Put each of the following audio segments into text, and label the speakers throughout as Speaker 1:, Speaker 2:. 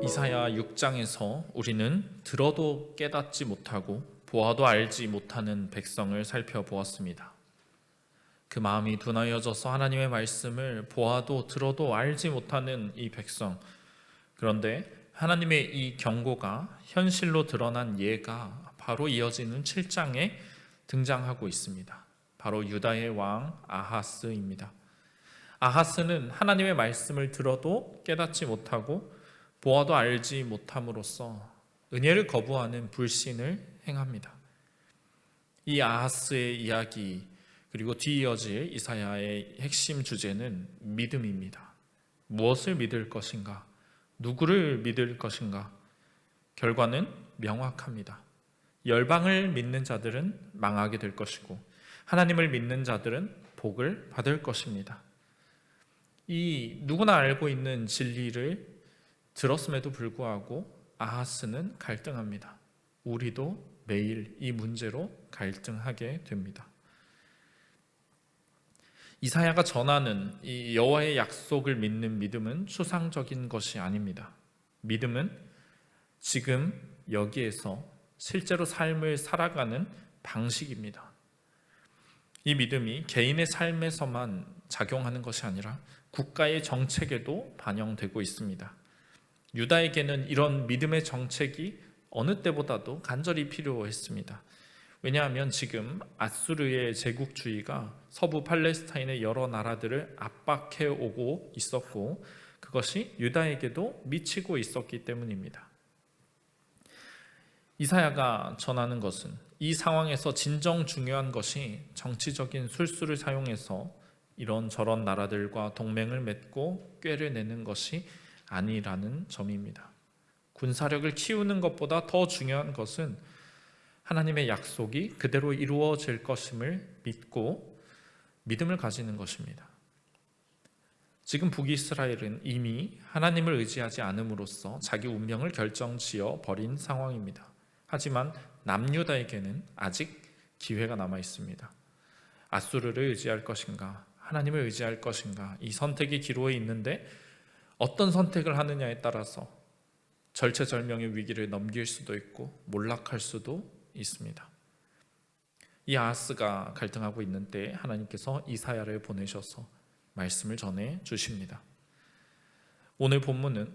Speaker 1: 이사야 6장에서 우리는 들어도 깨닫지 못하고 보아도 알지 못하는 백성을 살펴보았습니다. 그 마음이 둔하여져서 하나님의 말씀을 보아도 들어도 알지 못하는 이 백성, 그런데 하나님의 이 경고가 현실로 드러난 예가 바로 이어지는 7장에 등장하고 있습니다. 바로 유다의 왕 아하스입니다. 아하스는 하나님의 말씀을 들어도 깨닫지 못하고 보아도 알지 못함으로써 은혜를 거부하는 불신을 행합니다. 이 아하스의 이야기 그리고 뒤이어질 이사야의 핵심 주제는 믿음입니다. 무엇을 믿을 것인가? 누구를 믿을 것인가? 결과는 명확합니다. 열방을 믿는 자들은 망하게 될 것이고 하나님을 믿는 자들은 복을 받을 것입니다. 이 누구나 알고 있는 진리를 들었음에도 불구하고 아하스는 갈등합니다. 우리도 매일 이 문제로 갈등하게 됩니다. 이사야가 전하는 이 여호와의 약속을 믿는 믿음은 추상적인 것이 아닙니다. 믿음은 지금 여기에서 실제로 삶을 살아가는 방식입니다. 이 믿음이 개인의 삶에서만 작용하는 것이 아니라 국가의 정책에도 반영되고 있습니다. 유다에게는 이런 믿음의 정책이 어느 때보다도 간절히 필요했습니다. 왜냐하면 지금 아수르의 제국주의가 서부 팔레스타인의 여러 나라들을 압박해 오고 있었고 그것이 유다에게도 미치고 있었기 때문입니다. 이사야가 전하는 것은 이 상황에서 진정 중요한 것이 정치적인 술수를 사용해서 이런저런 나라들과 동맹을 맺고 꾀를 내는 것이 아니라는 점입니다. 군사력을 키우는 것보다 더 중요한 것은 하나님의 약속이 그대로 이루어질 것임을 믿고 믿음을 가지는 것입니다. 지금 북이스라엘은 이미 하나님을 의지하지 않음으로써 자기 운명을 결정지어 버린 상황입니다. 하지만 남유다에게는 아직 기회가 남아 있습니다. 아수르를 의지할 것인가, 하나님을 의지할 것인가, 이 선택이 기로에 있는데 어떤 선택을 하느냐에 따라서 절체절명의 위기를 넘길 수도 있고 몰락할 수도 있습니다. 이 아하스가 갈등하고 있는 때에 하나님께서 이사야를 보내셔서 말씀을 전해 주십니다. 오늘 본문은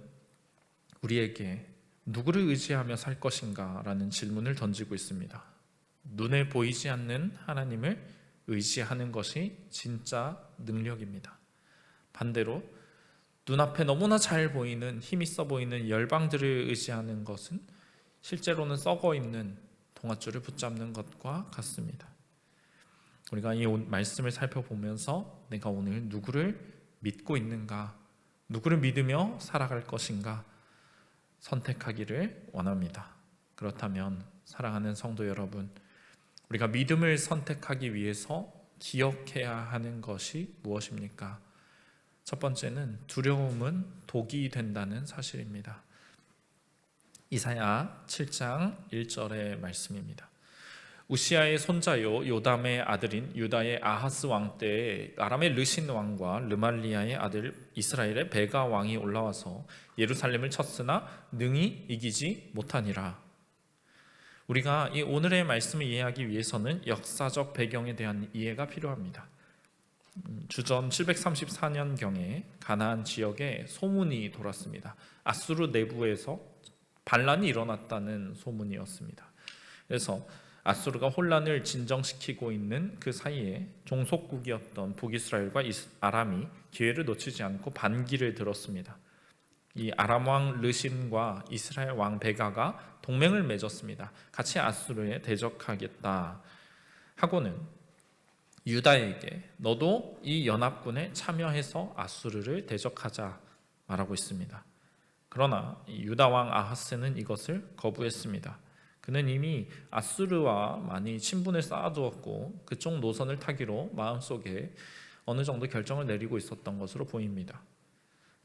Speaker 1: 우리에게 누구를 의지하며 살 것인가 라는 질문을 던지고 있습니다. 눈에 보이지 않는 하나님을 의지하는 것이 진짜 능력입니다. 반대로 눈앞에 너무나 잘 보이는 힘 있어 보이는 열방들을 의지하는 것은 실제로는 썩어 있는 동아줄을 붙잡는 것과 같습니다. 우리가 이 말씀을 살펴보면서 내가 오늘 누구를 믿고 있는가, 누구를 믿으며 살아갈 것인가 선택하기를 원합니다. 그렇다면 사랑하는 성도 여러분, 우리가 믿음을 선택하기 위해서 기억해야 하는 것이 무엇입니까? 첫 번째는 두려움은 독이 된다는 사실입니다. 이사야 7장 1절의 말씀입니다. 우시아의 손자요 요담의 아들인 유다의 아하스 왕 때에 아람의 르신 왕과 르말리아의 아들 이스라엘의 베가 왕이 올라와서 예루살렘을 쳤으나 능히 이기지 못하니라. 우리가 이 오늘의 말씀을 이해하기 위해서는 역사적 배경에 대한 이해가 필요합니다. 주전 734년경에 가나안 지역에 소문이 돌았습니다. 아수르 내부에서 반란이 일어났다는 소문이었습니다. 그래서 아수르가 혼란을 진정시키고 있는 그 사이에 종속국이었던 북이스라엘과 아람이 기회를 놓치지 않고 반기를 들었습니다. 이 아람 왕 르신과 이스라엘 왕 베가가 동맹을 맺었습니다. 같이 아수르에 대적하겠다 하고는 유다에게 너도 이 연합군에 참여해서 아수르를 대적하자 말하고 있습니다. 그러나 유다 왕 아하스는 이것을 거부했습니다. 그는 이미 아수르와 많이 친분을 쌓아두었고 그쪽 노선을 타기로 마음속에 어느 정도 결정을 내리고 있었던 것으로 보입니다.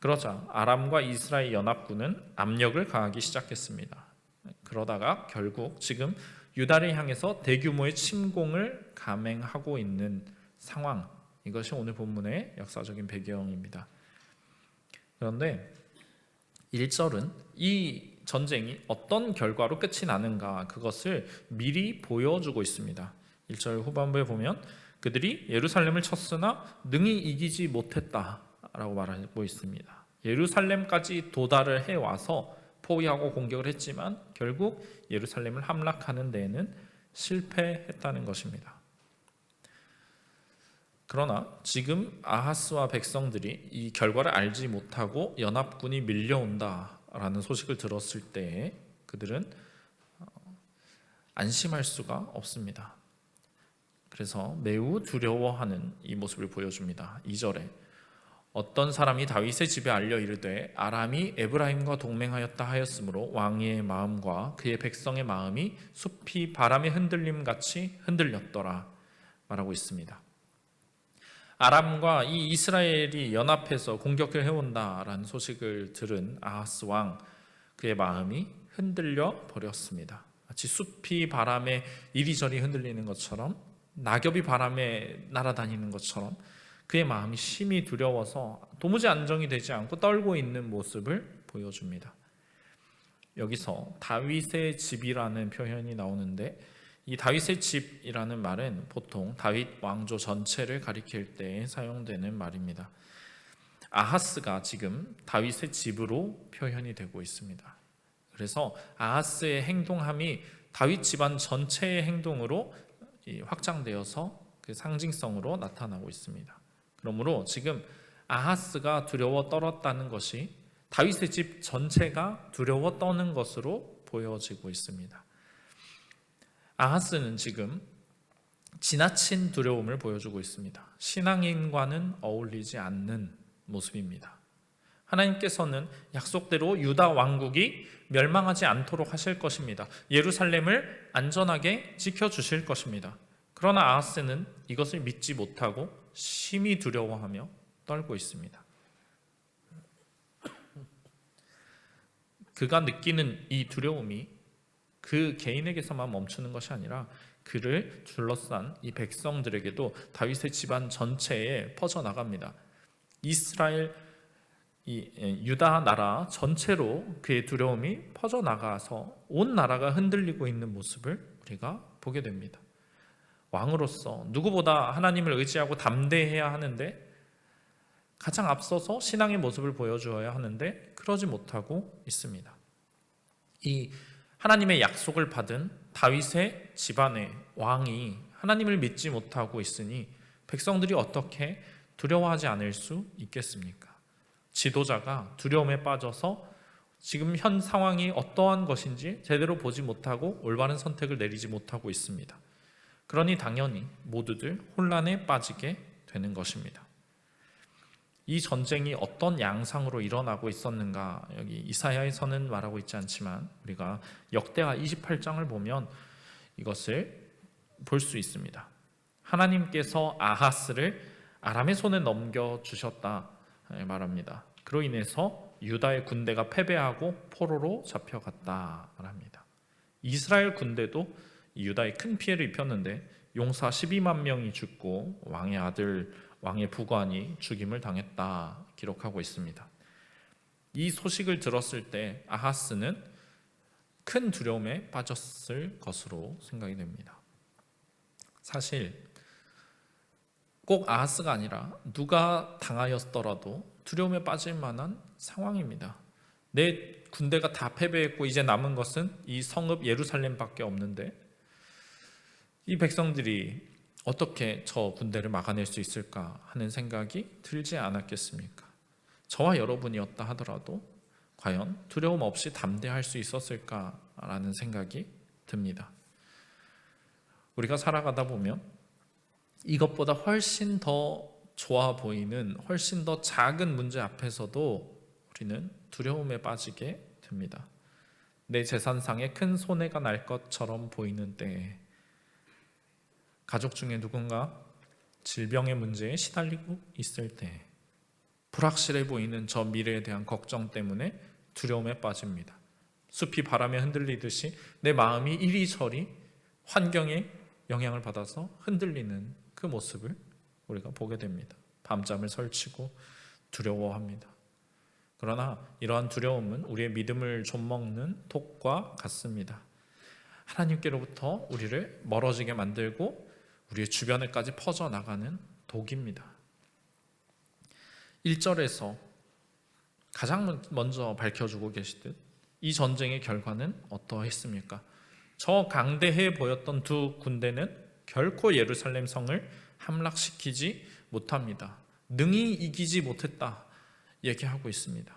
Speaker 1: 그러자 아람과 이스라엘 연합군은 압력을 가하기 시작했습니다. 그러다가 결국 지금 유다를 향해서 대규모의 침공을 감행하고 있는 상황, 이것이 오늘 본문의 역사적인 배경입니다. 그런데 1절은 이 전쟁이 어떤 결과로 끝이 나는가 그것을 미리 보여주고 있습니다. 1절 후반부에 보면 그들이 예루살렘을 쳤으나 능히 이기지 못했다라고 말하고 있습니다. 예루살렘까지 도달을 해와서 포위하고 공격을 했지만 결국 예루살렘을 함락하는 데에는 실패했다는 것입니다. 그러나 지금 아하스와 백성들이 이 결과를 알지 못하고 연합군이 밀려온다라는 소식을 들었을 때 그들은 안심할 수가 없습니다. 그래서 매우 두려워하는 이 모습을 보여줍니다. 2절에 어떤 사람이 다윗의 집에 알려 이르되 아람이 에브라임과 동맹하였다 하였으므로 왕의 마음과 그의 백성의 마음이 숲이 바람의 흔들림 같이 흔들렸더라 말하고 있습니다. 아람과 이 이스라엘이 연합해서 공격을 해온다라는 소식을 들은 아하스 왕, 그의 마음이 흔들려 버렸습니다. 마치 숲이 바람에 이리저리 흔들리는 것처럼, 낙엽이 바람에 날아다니는 것처럼 그의 마음이 심히 두려워서 도무지 안정이 되지 않고 떨고 있는 모습을 보여줍니다. 여기서 다윗의 집이라는 표현이 나오는데, 이 다윗의 집이라는 말은 보통 다윗 왕조 전체를 가리킬 때 사용되는 말입니다. 아하스가 지금 다윗의 집으로 표현이 되고 있습니다. 그래서 아하스의 행동함이 다윗 집안 전체의 행동으로 확장되어서 그 상징성으로 나타나고 있습니다. 그러므로 지금 아하스가 두려워 떨었다는 것이 다윗의 집 전체가 두려워 떠는 것으로 보여지고 있습니다. 아하스는 지금 지나친 두려움을 보여주고 있습니다. 신앙인과는 어울리지 않는 모습입니다. 하나님께서는 약속대로 유다 왕국이 멸망하지 않도록 하실 것입니다. 예루살렘을 안전하게 지켜주실 것입니다. 그러나 아하스는 이것을 믿지 못하고 심히 두려워하며 떨고 있습니다. 그가 느끼는 이 두려움이 그 개인에게서만 멈추는 것이 아니라 그를 둘러싼 이 백성들에게도 다윗의 집안 전체에 퍼져나갑니다. 이스라엘, 유다 나라 전체로 그의 두려움이 퍼져나가서 온 나라가 흔들리고 있는 모습을 우리가 보게 됩니다. 왕으로서 누구보다 하나님을 의지하고 담대해야 하는데, 가장 앞서서 신앙의 모습을 보여주어야 하는데 그러지 못하고 있습니다. 이 하나님의 약속을 받은 다윗의 집안의 왕이 하나님을 믿지 못하고 있으니 백성들이 어떻게 두려워하지 않을 수 있겠습니까? 지도자가 두려움에 빠져서 지금 현 상황이 어떠한 것인지 제대로 보지 못하고 올바른 선택을 내리지 못하고 있습니다. 그러니 당연히 모두들 혼란에 빠지게 되는 것입니다. 이 전쟁이 어떤 양상으로 일어나고 있었는가, 여기 이사야에서는 말하고 있지 않지만 우리가 역대하 28장을 보면 이것을 볼 수 있습니다. 하나님께서 아하스를 아람의 손에 넘겨주셨다 말합니다. 그로 인해서 유다의 군대가 패배하고 포로로 잡혀갔다 말합니다. 이스라엘 군대도 유다에 큰 피해를 입혔는데 용사 12만 명이 죽고 왕의 아들, 왕의 부관이 죽임을 당했다 기록하고 있습니다. 이 소식을 들었을 때 아하스는 큰 두려움에 빠졌을 것으로 생각이 됩니다. 사실 꼭 아하스가 아니라 누가 당하였더라도 두려움에 빠질 만한 상황입니다. 내 군대가 다 패배했고 이제 남은 것은 이 성읍 예루살렘밖에 없는데 이 백성들이 어떻게 저 군대를 막아낼 수 있을까 하는 생각이 들지 않았겠습니까? 저와 여러분이었다 하더라도 과연 두려움 없이 담대할 수 있었을까라는 생각이 듭니다. 우리가 살아가다 보면 이것보다 훨씬 더 좋아 보이는, 훨씬 더 작은 문제 앞에서도 우리는 두려움에 빠지게 됩니다. 내 재산상에 큰 손해가 날 것처럼 보이는 때에, 가족 중에 누군가 질병의 문제에 시달리고 있을 때, 불확실해 보이는 저 미래에 대한 걱정 때문에 두려움에 빠집니다. 숲이 바람에 흔들리듯이 내 마음이 이리저리 환경에 영향을 받아서 흔들리는 그 모습을 우리가 보게 됩니다. 밤잠을 설치고 두려워합니다. 그러나 이러한 두려움은 우리의 믿음을 좀먹는 독과 같습니다. 하나님께로부터 우리를 멀어지게 만들고 우리의 주변에까지 퍼져나가는 독입니다. 1절에서 가장 먼저 밝혀주고 계시듯 이 전쟁의 결과는 어떠했습니까? 저 강대해 보였던 두 군대는 결코 예루살렘 성을 함락시키지 못합니다. 능히 이기지 못했다 얘기하고 있습니다.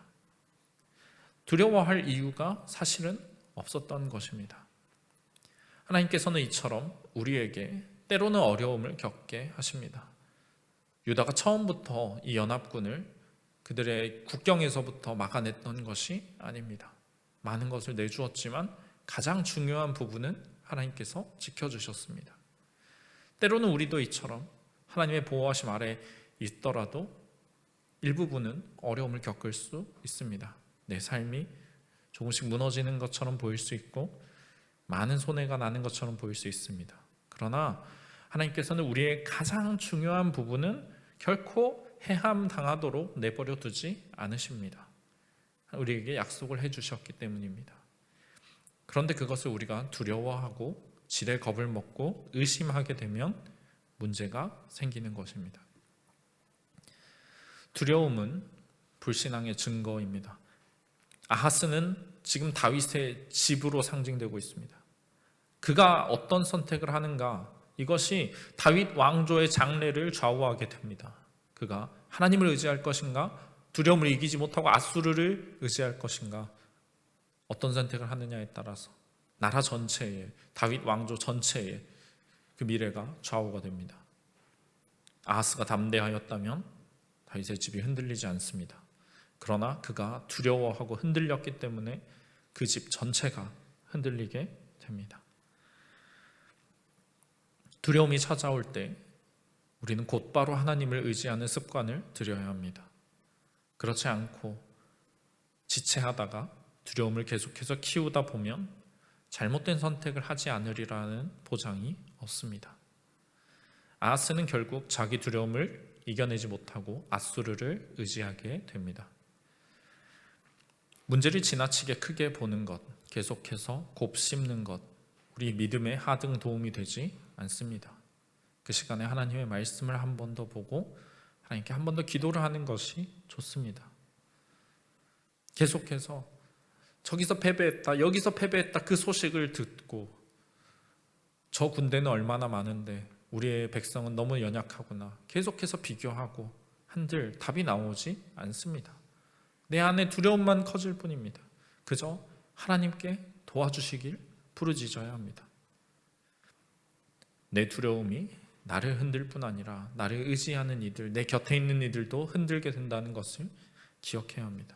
Speaker 1: 두려워할 이유가 사실은 없었던 것입니다. 하나님께서는 이처럼 우리에게 때로는 어려움을 겪게 하십니다. 유다가 처음부터 이 연합군을 그들의 국경에서부터 막아냈던 것이 아닙니다. 많은 것을 내주었지만 가장 중요한 부분은 하나님께서 지켜주셨습니다. 때로는 우리도 이처럼 하나님의 보호하심 아래 있더라도 일부분은 어려움을 겪을 수 있습니다. 내 삶이 조금씩 무너지는 것처럼 보일 수 있고 많은 손해가 나는 것처럼 보일 수 있습니다. 그러나 하나님께서는 우리의 가장 중요한 부분은 결코 해함당하도록 내버려 두지 않으십니다. 우리에게 약속을 해주셨기 때문입니다. 그런데 그것을 우리가 두려워하고 지레 겁을 먹고 의심하게 되면 문제가 생기는 것입니다. 두려움은 불신앙의 증거입니다. 아하스는 지금 다윗의 집으로 상징되고 있습니다. 그가 어떤 선택을 하는가, 이것이 다윗 왕조의 장래를 좌우하게 됩니다. 그가 하나님을 의지할 것인가, 두려움을 이기지 못하고 아수르를 의지할 것인가, 어떤 선택을 하느냐에 따라서 나라 전체에, 다윗 왕조 전체에 그 미래가 좌우가 됩니다. 아하스가 담대하였다면 다윗의 집이 흔들리지 않습니다. 그러나 그가 두려워하고 흔들렸기 때문에 그 집 전체가 흔들리게 됩니다. 두려움이 찾아올 때 우리는 곧바로 하나님을 의지하는 습관을 들여야 합니다. 그렇지 않고 지체하다가 두려움을 계속해서 키우다 보면 잘못된 선택을 하지 않으리라는 보장이 없습니다. 아하스는 결국 자기 두려움을 이겨내지 못하고 아수르를 의지하게 됩니다. 문제를 지나치게 크게 보는 것, 계속해서 곱씹는 것, 우리 믿음에 하등 도움이 되지 않습니다. 그 시간에 하나님의 말씀을 한 번 더 보고 하나님께 한 번 더 기도를 하는 것이 좋습니다. 계속해서 저기서 패배했다, 여기서 패배했다 그 소식을 듣고 저 군대는 얼마나 많은데 우리의 백성은 너무 연약하구나 계속해서 비교하고 한들 답이 나오지 않습니다. 내 안에 두려움만 커질 뿐입니다. 그저 하나님께 도와주시길 부르짖어야 합니다. 내 두려움이 나를 흔들 뿐 아니라 나를 의지하는 이들, 내 곁에 있는 이들도 흔들게 된다는 것을 기억해야 합니다.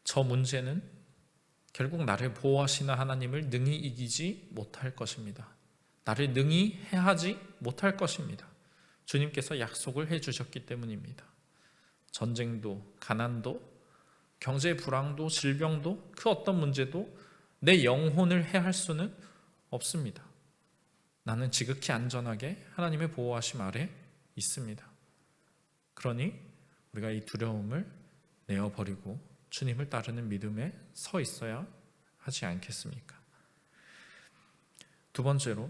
Speaker 1: 저 문제는 결국 나를 보호하시는 하나님을 능히 이기지 못할 것입니다. 나를 능히 해하지 못할 것입니다. 주님께서 약속을 해주셨기 때문입니다. 전쟁도, 가난도, 경제 불황도, 질병도, 그 어떤 문제도 내 영혼을 해할 수는 없습니다. 나는 지극히 안전하게 하나님의 보호하심 아래 있습니다. 그러니 우리가 이 두려움을 내어버리고 주님을 따르는 믿음에 서 있어야 하지 않겠습니까? 두 번째로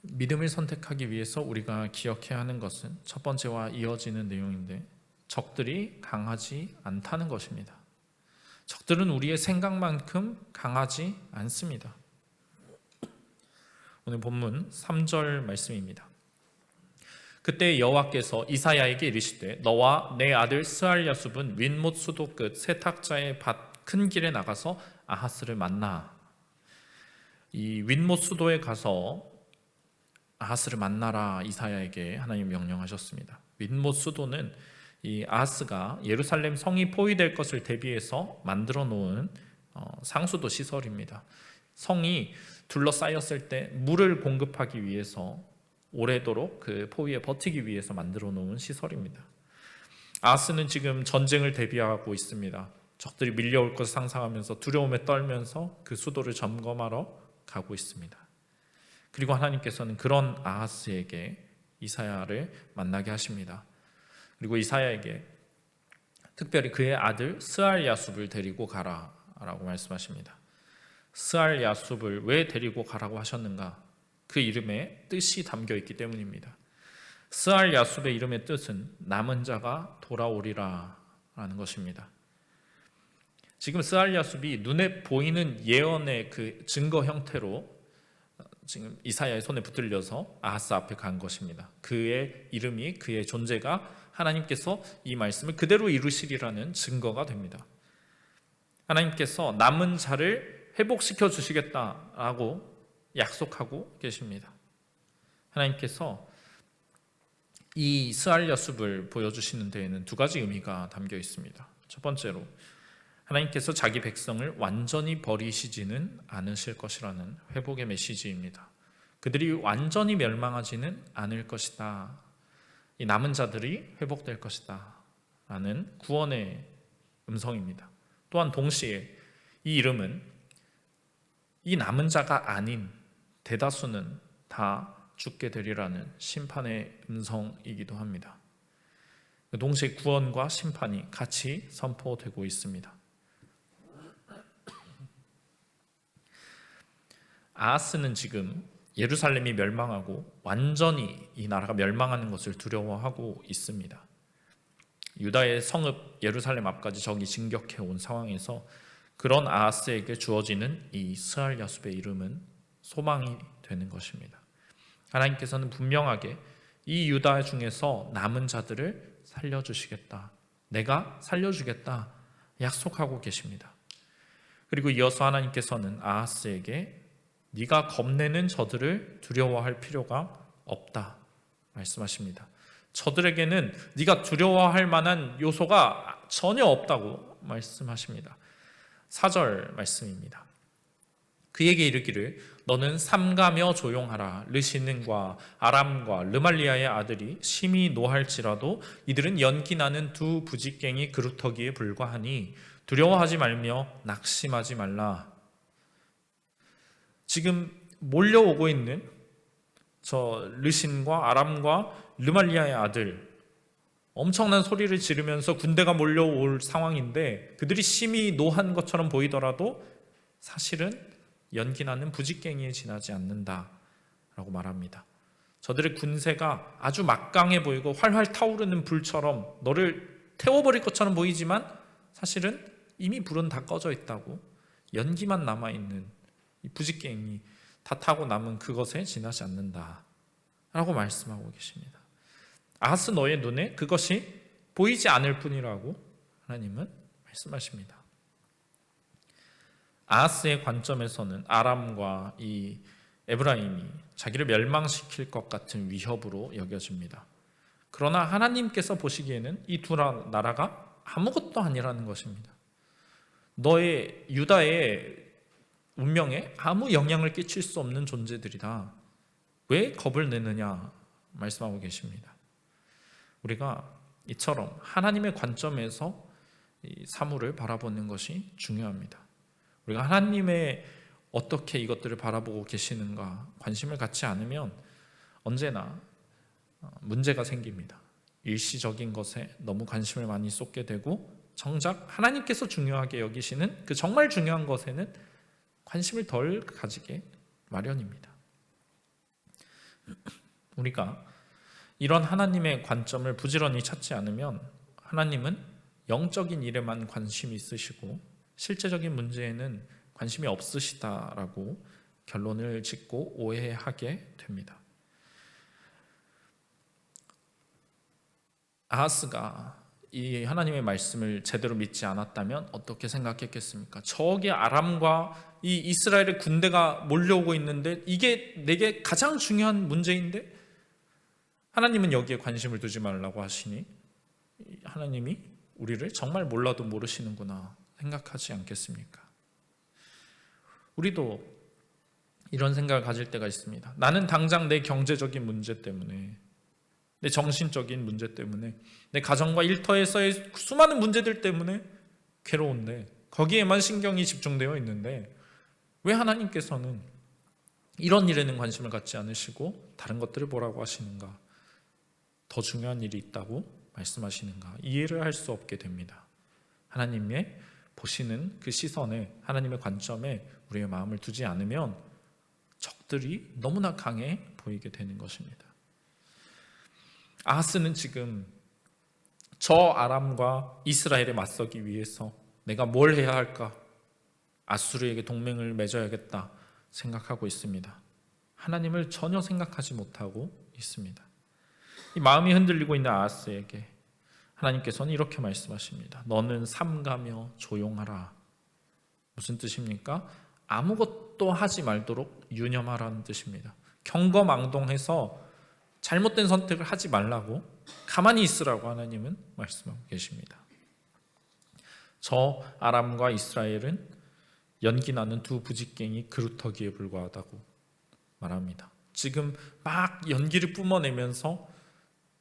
Speaker 1: 믿음을 선택하기 위해서 우리가 기억해야 하는 것은 첫 번째와 이어지는 내용인데 적들이 강하지 않다는 것입니다. 적들은 우리의 생각만큼 강하지 않습니다. 오늘 본문 3절 말씀입니다. 그때 여호와께서 이사야에게 이르시되 너와 내 아들 스알야숲은 윗못 수도 끝 세탁자의 밭 큰 길에 나가서 아하스를 만나. 이 윗못 수도에 가서 아하스를 만나라 이사야에게 하나님 명령하셨습니다. 윗못 수도는 이 아하스가 예루살렘 성이 포위될 것을 대비해서 만들어 놓은 상수도 시설입니다. 성이 둘러싸였을 때 물을 공급하기 위해서 오래도록 그 포위에 버티기 위해서 만들어 놓은 시설입니다. 아하스는 지금 전쟁을 대비하고 있습니다. 적들이 밀려올 것을 상상하면서 두려움에 떨면서 그 수도를 점검하러 가고 있습니다. 그리고 하나님께서는 그런 아하스에게 이사야를 만나게 하십니다. 그리고 이사야에게 특별히 그의 아들 스알야숲을 데리고 가라라고 말씀하십니다. 스알야숲을 왜 데리고 가라고 하셨는가? 그 이름에 뜻이 담겨 있기 때문입니다. 스알야숲의 이름의 뜻은 남은 자가 돌아오리라 라는 것입니다. 지금 스알야숲이 눈에 보이는 예언의 그 증거 형태로 지금 이사야의 손에 붙들려서 아하스 앞에 간 것입니다. 그의 이름이, 그의 존재가 하나님께서 이 말씀을 그대로 이루시리라는 증거가 됩니다. 하나님께서 남은 자를 회복시켜 주시겠다라고 약속하고 계십니다. 하나님께서 이 스알야숲을 보여주시는 데에는 두 가지 의미가 담겨 있습니다. 첫 번째로 하나님께서 자기 백성을 완전히 버리시지는 않으실 것이라는 회복의 메시지입니다. 그들이 완전히 멸망하지는 않을 것이다. 이 남은 자들이 회복될 것이다 라는 구원의 음성입니다. 또한 동시에 이 이름은 이 남은 자가 아닌 대다수는 다 죽게 되리라는 심판의 음성이기도 합니다. 동시에 구원과 심판이 같이 선포되고 있습니다. 아하스는 지금 예루살렘이 멸망하고 완전히 이 나라가 멸망하는 것을 두려워하고 있습니다. 유다의 성읍 예루살렘 앞까지 적이 진격해 온 상황에서 그런 아하스에게 주어지는 이 스알야숲의 이름은 소망이 되는 것입니다. 하나님께서는 분명하게 이 유다 중에서 남은 자들을 살려주시겠다, 내가 살려주겠다 약속하고 계십니다. 그리고 이어서 하나님께서는 아하스에게 네가 겁내는 저들을 두려워할 필요가 없다 말씀하십니다. 저들에게는 네가 두려워할 만한 요소가 전혀 없다고 말씀하십니다. 4절 말씀입니다. 그에게 이르기를 너는 삼가며 조용하라. 르시는과 아람과 르말리아의 아들이 심히 노할지라도 이들은 연기나는 두 부직갱이 그루터기에 불과하니 두려워하지 말며 낙심하지 말라. 지금 몰려오고 있는 저 르신과 아람과 르말리아의 아들, 엄청난 소리를 지르면서 군대가 몰려올 상황인데 그들이 심히 노한 것처럼 보이더라도 사실은 연기나는 부직갱이에 지나지 않는다라고 말합니다. 저들의 군세가 아주 막강해 보이고 활활 타오르는 불처럼 너를 태워버릴 것처럼 보이지만 사실은 이미 불은 다 꺼져 있다고, 연기만 남아있는 이 부직갱이 다 타고 남은 그것에 지나지 않는다라고 말씀하고 계십니다. 아하스 너의 눈에 그것이 보이지 않을 뿐이라고 하나님은 말씀하십니다. 아하스의 관점에서는 아람과 이 에브라임이 자기를 멸망시킬 것 같은 위협으로 여겨집니다. 그러나 하나님께서 보시기에는 이 두 나라가 아무것도 아니라는 것입니다. 너의 유다의 운명에 아무 영향을 끼칠 수 없는 존재들이다. 왜 겁을 내느냐 말씀하고 계십니다. 우리가 이처럼 하나님의 관점에서 이 사물을 바라보는 것이 중요합니다. 우리가 하나님의 어떻게 이것들을 바라보고 계시는가 관심을 갖지 않으면 언제나 문제가 생깁니다. 일시적인 것에 너무 관심을 많이 쏟게 되고 정작 하나님께서 중요하게 여기시는 그 정말 중요한 것에는 관심을 덜 가지게 마련입니다. 우리가 이런 하나님의 관점을 부지런히 찾지 않으면 하나님은 영적인 일에만 관심이 있으시고 실제적인 문제에는 관심이 없으시다라고 결론을 짓고 오해하게 됩니다. 아하스가 이 하나님의 말씀을 제대로 믿지 않았다면 어떻게 생각했겠습니까? 저기 아람과 이 이스라엘의 군대가 몰려오고 있는데 이게 내게 가장 중요한 문제인데 하나님은 여기에 관심을 두지 말라고 하시니 하나님이 우리를 정말 몰라도 모르시는구나 생각하지 않겠습니까? 우리도 이런 생각을 가질 때가 있습니다. 나는 당장 내 경제적인 문제 때문에, 내 정신적인 문제 때문에, 내 가정과 일터에서의 수많은 문제들 때문에 괴로운데 거기에만 신경이 집중되어 있는데 왜 하나님께서는 이런 일에는 관심을 갖지 않으시고 다른 것들을 보라고 하시는가? 더 중요한 일이 있다고 말씀하시는가? 이해를 할 수 없게 됩니다. 하나님의 보시는 그 시선에, 하나님의 관점에 우리의 마음을 두지 않으면 적들이 너무나 강해 보이게 되는 것입니다. 아하스는 지금 저 아람과 이스라엘에 맞서기 위해서 내가 뭘 해야 할까? 아수르에게 동맹을 맺어야겠다 생각하고 있습니다. 하나님을 전혀 생각하지 못하고 있습니다. 이 마음이 흔들리고 있는 아하스에게 하나님께서는 이렇게 말씀하십니다. 너는 삼가며 조용하라. 무슨 뜻입니까? 아무것도 하지 말도록 유념하라는 뜻입니다. 경거망동해서 잘못된 선택을 하지 말라고, 가만히 있으라고 하나님은 말씀하고 계십니다. 저 아람과 이스라엘은 연기나는 두 부직갱이 그루터기에 불과하다고 말합니다. 지금 막 연기를 뿜어내면서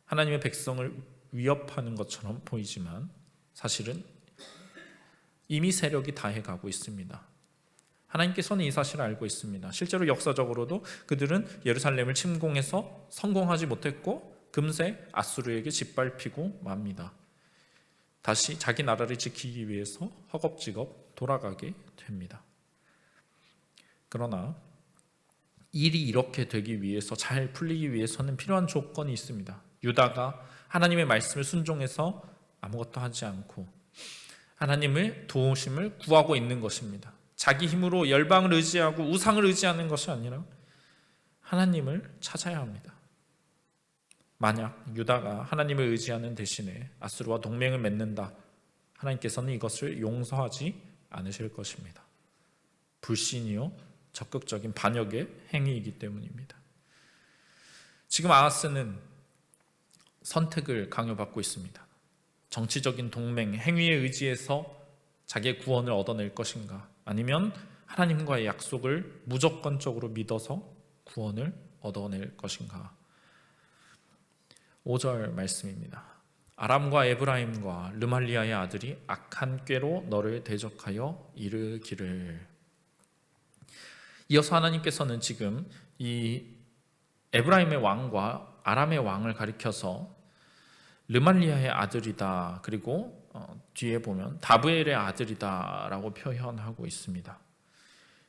Speaker 1: 하나님의 백성을 위협하는 것처럼 보이지만 사실은 이미 세력이 다해가고 있습니다. 하나님께서는 이 사실을 알고 있습니다. 실제로 역사적으로도 그들은 예루살렘을 침공해서 성공하지 못했고 금세 아수르에게 짓밟히고 맙니다. 다시 자기 나라를 지키기 위해서 허겁지겁 돌아가게 됩니다. 그러나 일이 이렇게 되기 위해서, 잘 풀리기 위해서는 필요한 조건이 있습니다. 유다가 하나님의 말씀을 순종해서 아무것도 하지 않고 하나님의 도우심을 구하고 있는 것입니다. 자기 힘으로 열방을 의지하고 우상을 의지하는 것이 아니라 하나님을 찾아야 합니다. 만약 유다가 하나님을 의지하는 대신에 아수르와 동맹을 맺는다, 하나님께서는 이것을 용서하지 않으실 것입니다. 불신이요 적극적인 반역의 행위이기 때문입니다. 지금 아하스는 선택을 강요받고 있습니다. 정치적인 동맹, 행위에 의지해서 자기의 구원을 얻어낼 것인가, 아니면 하나님과의 약속을 무조건적으로 믿어서 구원을 얻어낼 것인가. 5절 말씀입니다. 아람과 에브라임과 르말리아의 아들이 악한 꾀로 너를 대적하여 이르기를. 이어서 하나님께서는 지금 이 에브라임의 왕과 아람의 왕을 가리켜서 르말리아의 아들이다, 그리고 뒤에 보면 다브엘의 아들이다 라고 표현하고 있습니다.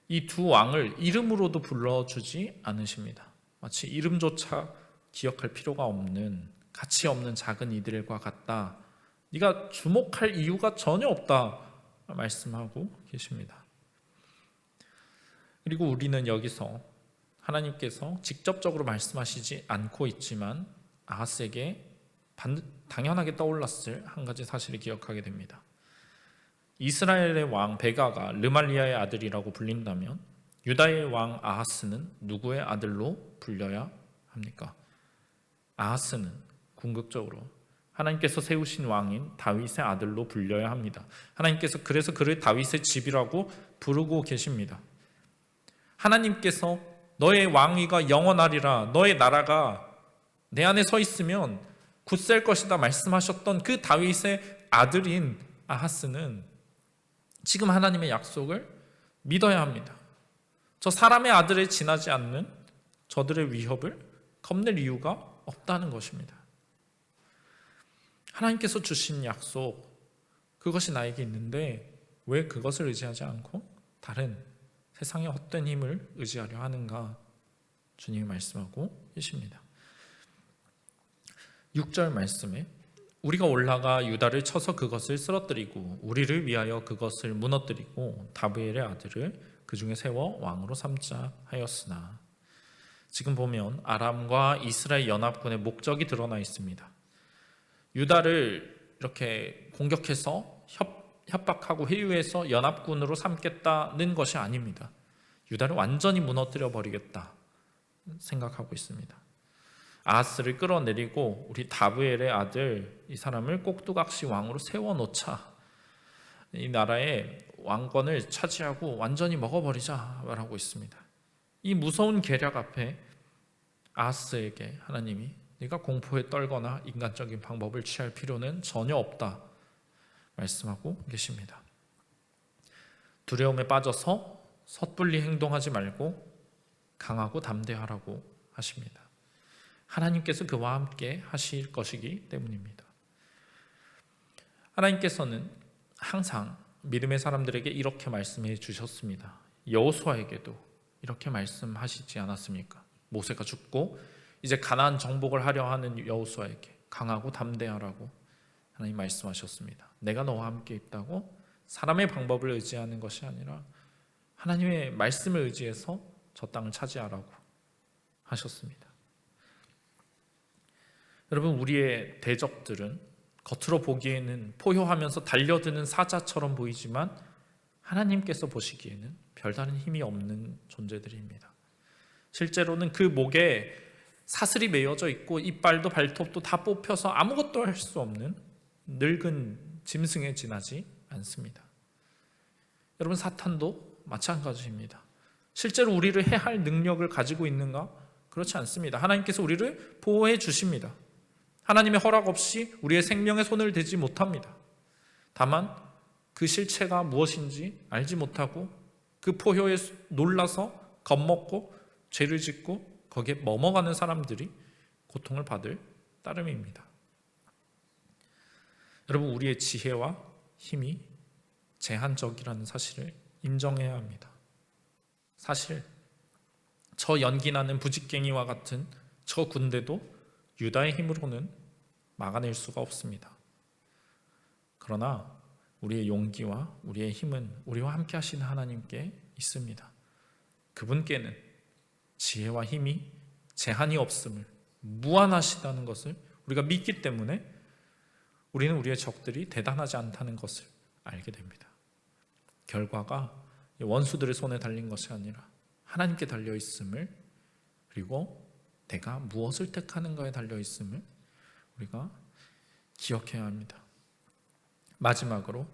Speaker 1: 이 두 왕을 이름으로도 불러주지 않으십니다. 마치 이름조차 기억할 필요가 없는, 가치 없는 작은 이들과 같다, 네가 주목할 이유가 전혀 없다 말씀하고 계십니다. 그리고 우리는 여기서 하나님께서 직접적으로 말씀하시지 않고 있지만 아하스에게 당연하게 떠올랐을 한 가지 사실을 기억하게 됩니다. 이스라엘의 왕 베가가 르말리아의 아들이라고 불린다면 유다의 왕 아하스는 누구의 아들로 불려야 합니까? 아하스는 궁극적으로 하나님께서 세우신 왕인 다윗의 아들로 불려야 합니다. 하나님께서 그래서 그를 다윗의 집이라고 부르고 계십니다. 하나님께서 너의 왕위가 영원하리라, 너의 나라가 내 안에 서 있으면 굳셀 것이다 말씀하셨던 그 다윗의 아들인 아하스는 지금 하나님의 약속을 믿어야 합니다. 저 사람의 아들에 지나지 않는 저들의 위협을 겁낼 이유가 없다는 것입니다. 하나님께서 주신 약속, 그것이 나에게 있는데 왜 그것을 의지하지 않고 다른 세상의 헛된 힘을 의지하려 하는가? 주님이 말씀하고 계십니다. 6절 말씀에 우리가 올라가 유다를 쳐서 그것을 쓰러뜨리고 우리를 위하여 그것을 무너뜨리고 다브엘의 아들을 그 중에 세워 왕으로 삼자 하였으나, 지금 보면 아람과 이스라엘 연합군의 목적이 드러나 있습니다. 유다를 이렇게 공격해서 협박하고 회유해서 연합군으로 삼겠다는 것이 아닙니다. 유다를 완전히 무너뜨려 버리겠다 생각하고 있습니다. 아하스를 끌어내리고 우리 다브엘의 아들 이 사람을 꼭두각시 왕으로 세워놓자, 이 나라의 왕권을 차지하고 완전히 먹어버리자 말하고 있습니다. 이 무서운 계략 앞에 아하스에게 하나님이 네가 공포에 떨거나 인간적인 방법을 취할 필요는 전혀 없다 말씀하고 계십니다. 두려움에 빠져서 섣불리 행동하지 말고 강하고 담대하라고 하십니다. 하나님께서 그와 함께 하실 것이기 때문입니다. 하나님께서는 항상 믿음의 사람들에게 이렇게 말씀해 주셨습니다. 여호수아에게도 이렇게 말씀하시지 않았습니까? 모세가 죽고 이제 가나안 정복을 하려 하는 여호수아에게 강하고 담대하라고 하나님 말씀하셨습니다. 내가 너와 함께 있다고 사람의 방법을 의지하는 것이 아니라 하나님의 말씀을 의지해서 저 땅을 차지하라고 하셨습니다. 여러분, 우리의 대적들은 겉으로 보기에는 포효하면서 달려드는 사자처럼 보이지만 하나님께서 보시기에는 별다른 힘이 없는 존재들입니다. 실제로는 그 목에 사슬이 매어져 있고 이빨도 발톱도 다 뽑혀서 아무것도 할 수 없는 늙은 짐승에 지나지 않습니다. 여러분, 사탄도 마찬가지입니다. 실제로 우리를 해할 능력을 가지고 있는가? 그렇지 않습니다. 하나님께서 우리를 보호해 주십니다. 하나님의 허락 없이 우리의 생명에 손을 대지 못합니다. 다만 그 실체가 무엇인지 알지 못하고 그 포효에 놀라서 겁먹고 죄를 짓고 거기에 머머가는 사람들이 고통을 받을 따름입니다. 여러분, 우리의 지혜와 힘이 제한적이라는 사실을 인정해야 합니다. 사실 저 연기나는 부직갱이와 같은 저 군대도 유다의 힘으로는 막아낼 수가 없습니다. 그러나 우리의 용기와 우리의 힘은 우리와 함께 하시는 하나님께 있습니다. 그분께는 지혜와 힘이 제한이 없음을, 무한하시다는 것을 우리가 믿기 때문에 우리는 우리의 적들이 대단하지 않다는 것을 알게 됩니다. 결과가 원수들의 손에 달린 것이 아니라 하나님께 달려 있음을, 그리고 내가 무엇을 택하는가에 달려 있음을 우리가 기억해야 합니다. 마지막으로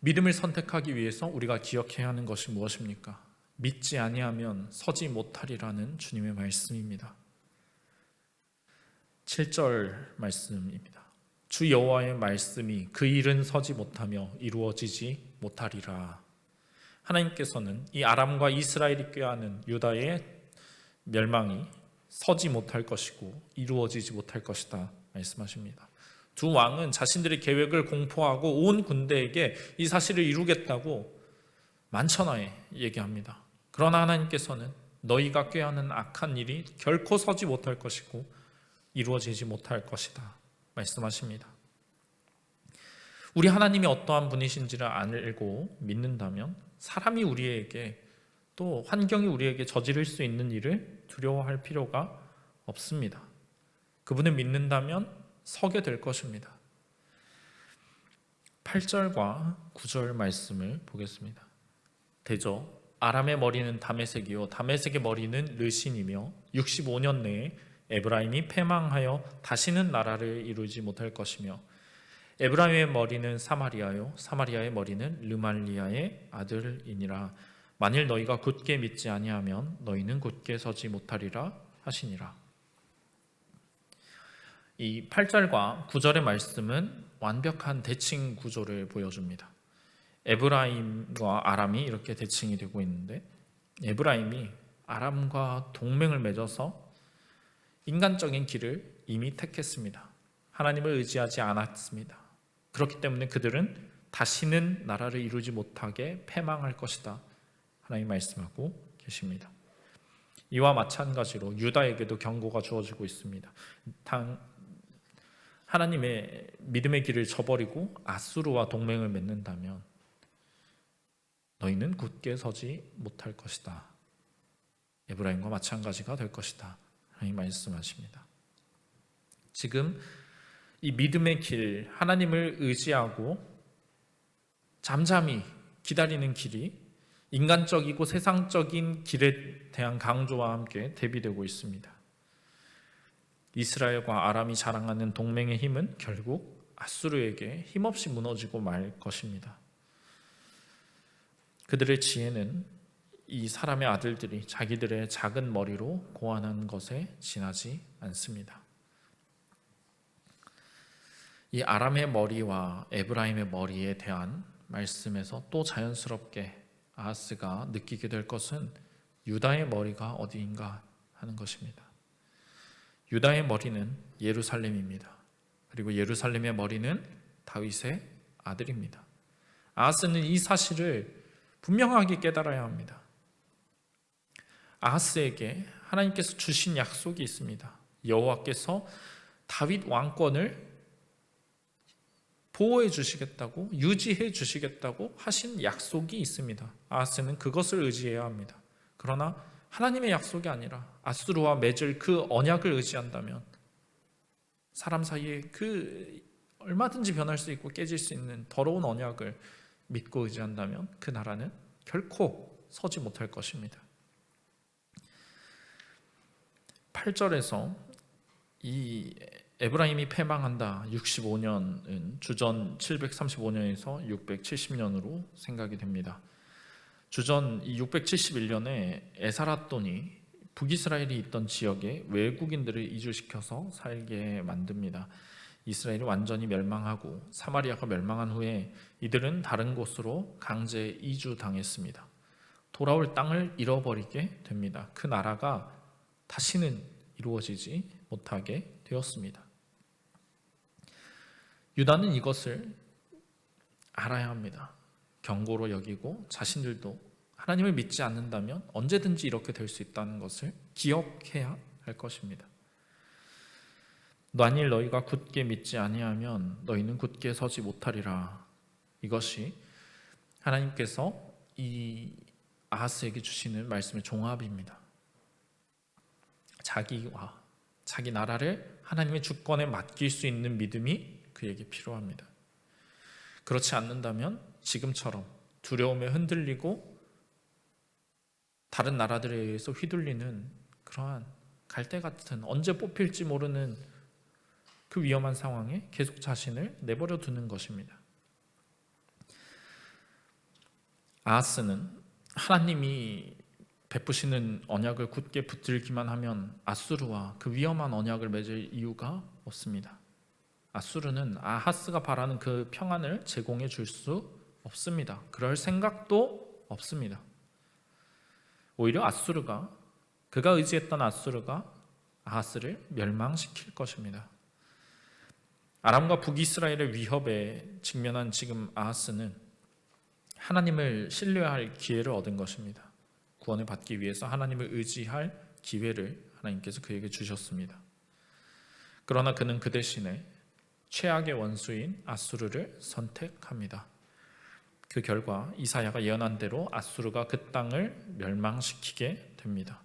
Speaker 1: 믿음을 선택하기 위해서 우리가 기억해야 하는 것이 무엇입니까? 믿지 아니하면 서지 못하리라는 주님의 말씀입니다. 7절 말씀입니다. 주 여호와의 말씀이 그 일은 서지 못하며 이루어지지 못하리라. 하나님께서는 이 아람과 이스라엘이 꾀하는 유다의 멸망이 서지 못할 것이고 이루어지지 못할 것이다 말씀하십니다. 두 왕은 자신들의 계획을 공포하고 온 군대에게 이 사실을 이루겠다고 만천하에 얘기합니다. 그러나 하나님께서는 너희가 꾀하는 악한 일이 결코 서지 못할 것이고 이루어지지 못할 것이다 말씀하십니다. 우리 하나님이 어떠한 분이신지를 알고 믿는다면 사람이 우리에게, 또 환경이 우리에게 저지를 수 있는 일을 두려워할 필요가 없습니다. 그분을 믿는다면 서게 될 것입니다. 8절과 9절 말씀을 보겠습니다. 대저 아람의 머리는 다메섹이요 다메섹의 머리는 르신이며 65년 내에 에브라임이 패망하여 다시는 나라를 이루지 못할 것이며 에브라임의 머리는 사마리아요 사마리아의 머리는 르말리아의 아들이니라. 만일 너희가 굳게 믿지 아니하면 너희는 굳게 서지 못하리라 하시니라. 이 8절과 9절의 말씀은 완벽한 대칭 구조를 보여줍니다. 에브라임과 아람이 이렇게 대칭이 되고 있는데, 에브라임이 아람과 동맹을 맺어서 인간적인 길을 이미 택했습니다. 하나님을 의지하지 않았습니다. 그렇기 때문에 그들은 다시는 나라를 이루지 못하게 패망할 것이다 하나님 말씀하고 계십니다. 이와 마찬가지로 유다에게도 경고가 주어지고 있습니다. 하나님의 믿음의 길을 저버리고 아수르와 동맹을 맺는다면 너희는 굳게 서지 못할 것이다. 에브라임과 마찬가지가 될 것이다 하나님 말씀하십니다. 지금 이 믿음의 길, 하나님을 의지하고 잠잠히 기다리는 길이 인간적이고 세상적인 길에 대한 강조와 함께 대비되고 있습니다. 이스라엘과 아람이 자랑하는 동맹의 힘은 결국 아수르에게 힘없이 무너지고 말 것입니다. 그들의 지혜는 이 사람의 아들들이 자기들의 작은 머리로 고안한 것에 지나지 않습니다. 이 아람의 머리와 에브라임의 머리에 대한 말씀에서 또 자연스럽게 아하스가 느끼게 될 것은 유다의 머리가 어디인가 하는 것입니다. 유다의 머리는 예루살렘입니다. 그리고 예루살렘의 머리는 다윗의 아들입니다. 아하스는 이 사실을 분명하게 깨달아야 합니다. 아하스에게 하나님께서 주신 약속이 있습니다. 여호와께서 다윗 왕권을 보호해 주시겠다고, 유지해 주시겠다고 하신 약속이 있습니다. 아하스는 그것을 의지해야 합니다. 그러나 하나님의 약속이 아니라 아수르와 맺을 그 언약을 의지한다면, 사람 사이에 그 얼마든지 변할 수 있고 깨질 수 있는 더러운 언약을 믿고 의지한다면 그 나라는 결코 서지 못할 것입니다. 8절에서 이 에브라임이 패망한다 65년은 주전 735년에서 670년으로 생각이 됩니다. 주전 671년에 에사라돈이 북이스라엘이 있던 지역에 외국인들을 이주시켜서 살게 만듭니다. 이스라엘이 완전히 멸망하고 사마리아가 멸망한 후에 이들은 다른 곳으로 강제 이주당했습니다. 돌아올 땅을 잃어버리게 됩니다. 그 나라가 다시는 이루어지지 못하게 되었습니다. 유다는 이것을 알아야 합니다. 경고로 여기고 자신들도 하나님을 믿지 않는다면 언제든지 이렇게 될 수 있다는 것을 기억해야 할 것입니다. 만일 너희가 굳게 믿지 아니하면 너희는 굳게 서지 못하리라. 이것이 하나님께서 이 아하스에게 주시는 말씀의 종합입니다. 자기와 자기 나라를 하나님의 주권에 맡길 수 있는 믿음이 그에게 필요합니다. 그렇지 않는다면 지금처럼 두려움에 흔들리고 다른 나라들에 의해서 휘둘리는 그러한 갈대 같은, 언제 뽑힐지 모르는 그 위험한 상황에 계속 자신을 내버려 두는 것입니다. 아하스는 하나님이 베푸시는 언약을 굳게 붙들기만 하면 아수르와 그 위험한 언약을 맺을 이유가 없습니다. 아수르는 아하스가 바라는 그 평안을 제공해 줄 수 없습니다. 그럴 생각도 없습니다. 오히려 아수르가, 그가 의지했던 아수르가 아하스를 멸망시킬 것입니다. 아람과 북이스라엘의 위협에 직면한 지금 아하스는 하나님을 신뢰할 기회를 얻은 것입니다. 구원을 받기 위해서 하나님을 의지할 기회를 하나님께서 그에게 주셨습니다. 그러나 그는 그 대신에 최악의 원수인 아수르를 선택합니다. 그 결과 이사야가 예언한 대로 아수르가 그 땅을 멸망시키게 됩니다.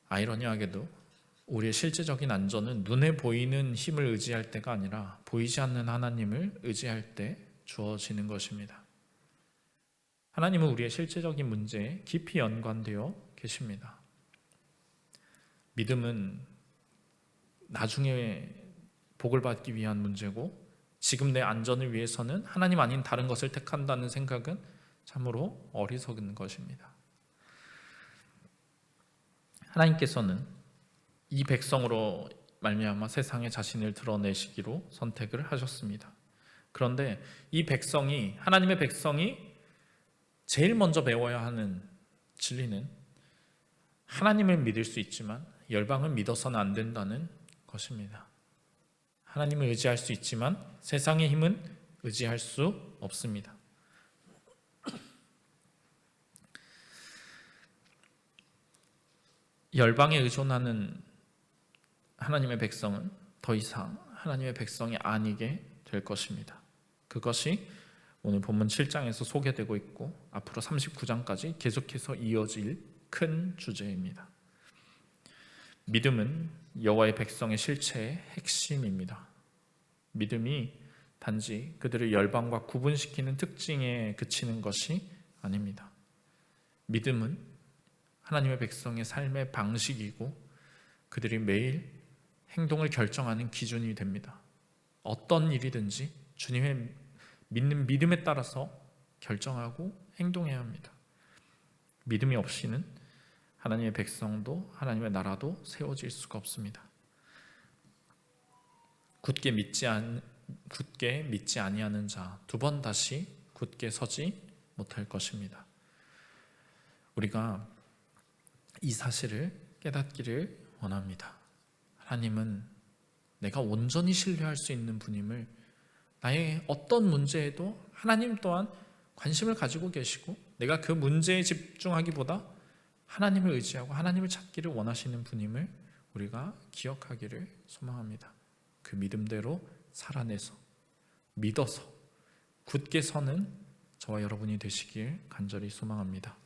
Speaker 1: 아이러니하게도 우리의 실제적인 안전은 눈에 보이는 힘을 의지할 때가 아니라 보이지 않는 하나님을 의지할 때 주어지는 것입니다. 하나님은 우리의 실제적인 문제에 깊이 연관되어 계십니다. 믿음은 나중에 복을 받기 위한 문제고, 지금 내 안전을 위해서는 하나님 아닌 다른 것을 택한다는 생각은 참으로 어리석은 것입니다. 하나님께서는 이 백성으로 말미암아 세상에 자신을 드러내시기로 선택을 하셨습니다. 그런데 이 백성이, 하나님의 백성이 제일 먼저 배워야 하는 진리는 하나님을 믿을 수 있지만 열방을 믿어서는 안 된다는 것입니다. 하나님을 의지할 수 있지만 세상의 힘은 의지할 수 없습니다. 열방에 의존하는 하나님의 백성은 더 이상 하나님의 백성이 아니게 될 것입니다. 그것이 오늘 본문 7장에서 소개되고 있고 앞으로 39장까지 계속해서 이어질 큰 주제입니다. 믿음은 여호와의 백성의 실체의 핵심입니다. 믿음이 단지 그들을 열방과 구분시키는 특징에 그치는 것이 아닙니다. 믿음은 하나님의 백성의 삶의 방식이고 그들이 매일 행동을 결정하는 기준이 됩니다. 어떤 일이든지 주님의 믿는 믿음에 따라서 결정하고 행동해야 합니다. 믿음이 없이는 하나님의 백성도 하나님의 나라도 세워질 수가 없습니다. 굳게 믿지 아니하는 자, 두 번 다시 굳게 서지 못할 것입니다. 우리가 이 사실을 깨닫기를 원합니다. 하나님은 내가 온전히 신뢰할 수 있는 분임을 나의 어떤 문제에도 하나님 또한 관심을 가지고 계시고 내가 그 문제에 집중하기보다 하나님을 의지하고 하나님을 찾기를 원하시는 분임을 우리가 기억하기를 소망합니다. 그 믿음대로 살아내서 믿어서 굳게 서는 저와 여러분이 되시길 간절히 소망합니다.